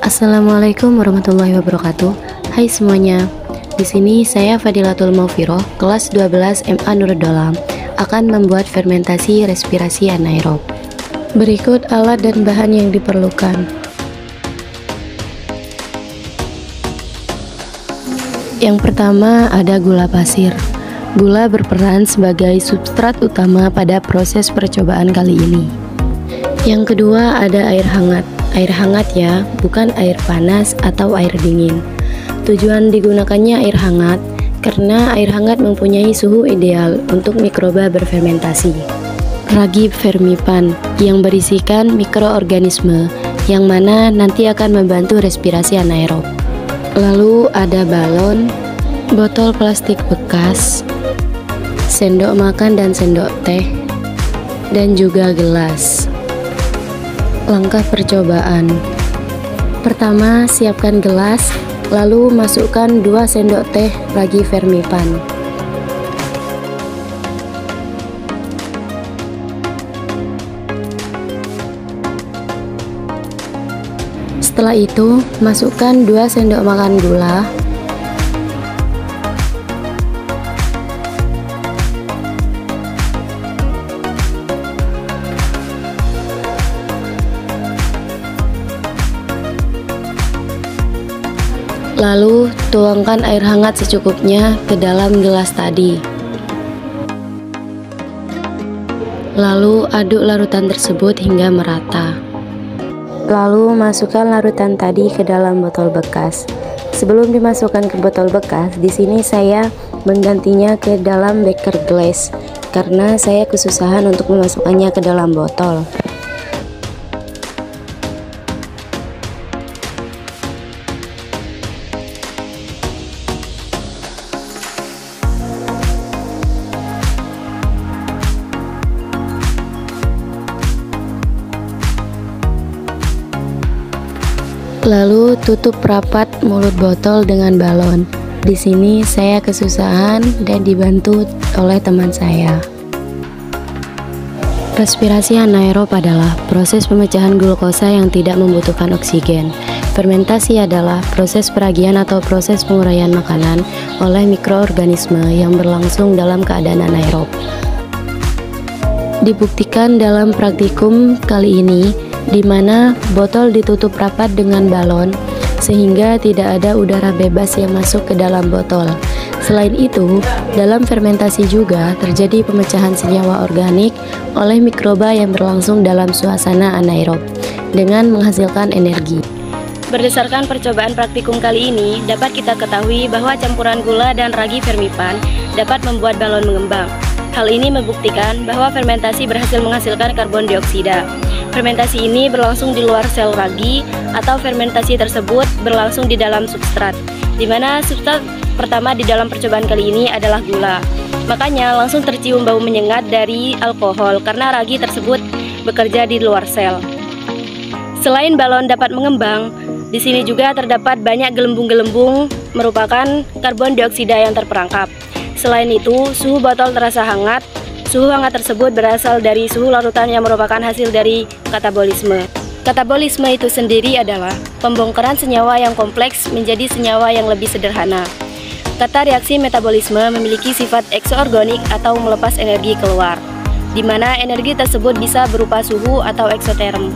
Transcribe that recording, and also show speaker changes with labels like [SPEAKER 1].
[SPEAKER 1] Assalamualaikum warahmatullahi wabarakatuh. Hai semuanya. Di sini saya Fadilatul Maufiroh, kelas 12 MA Nurul Dolam, akan membuat fermentasi respirasi anaerob. Berikut alat dan bahan yang diperlukan. Yang pertama ada gula pasir. Gula berperan sebagai substrat utama pada proses percobaan kali ini. Yang kedua ada air hangat. Air hangat ya, bukan air panas atau air dingin. Tujuan digunakannya air hangat karena air hangat mempunyai suhu ideal untuk mikroba berfermentasi. Ragi Fermipan yang berisikan mikroorganisme yang mana nanti akan membantu respirasi anaerob. Lalu ada balon, botol plastik bekas, sendok makan dan sendok teh, dan juga gelas. Langkah percobaan. Pertama, siapkan gelas, lalu masukkan 2 sendok teh ragi Fermipan. Setelah itu, masukkan 2 sendok makan gula. Lalu, tuangkan air hangat secukupnya ke dalam gelas tadi. Lalu, aduk larutan tersebut hingga merata. Lalu, masukkan larutan tadi ke dalam botol bekas. Sebelum dimasukkan ke botol bekas, di sini saya menggantinya ke dalam beker glass karena saya kesusahan untuk memasukkannya ke dalam botol. Lalu tutup rapat mulut botol dengan balon. Di sini saya kesusahan dan dibantu oleh teman saya. Respirasi anaerob adalah proses pemecahan glukosa yang tidak membutuhkan oksigen. Fermentasi adalah proses peragian atau proses penguraian makanan oleh mikroorganisme yang berlangsung dalam keadaan anaerob. Dibuktikan dalam praktikum kali ini, di mana botol ditutup rapat dengan balon sehingga tidak ada udara bebas yang masuk ke dalam botol. Selain itu, dalam fermentasi juga terjadi pemecahan senyawa organik oleh mikroba yang berlangsung dalam suasana anaerob dengan menghasilkan energi. Berdasarkan percobaan praktikum kali ini, dapat kita ketahui bahwa campuran gula dan ragi Fermipan dapat membuat balon mengembang. Hal ini membuktikan bahwa fermentasi berhasil menghasilkan karbon dioksida. Fermentasi ini berlangsung di luar sel ragi atau fermentasi tersebut berlangsung di dalam substrat, di mana substrat pertama di dalam percobaan kali ini adalah gula. Makanya langsung tercium bau menyengat dari alkohol karena ragi tersebut bekerja di luar sel. Selain balon dapat mengembang, di sini juga terdapat banyak gelembung-gelembung merupakan karbon dioksida yang terperangkap. Selain itu, suhu botol terasa hangat. Suhu hangat tersebut berasal dari suhu larutan yang merupakan hasil dari katabolisme. Katabolisme itu sendiri adalah pembongkaran senyawa yang kompleks menjadi senyawa yang lebih sederhana. Kata reaksi metabolisme memiliki sifat eksoorganik atau melepas energi keluar, di mana energi tersebut bisa berupa suhu atau eksoterm.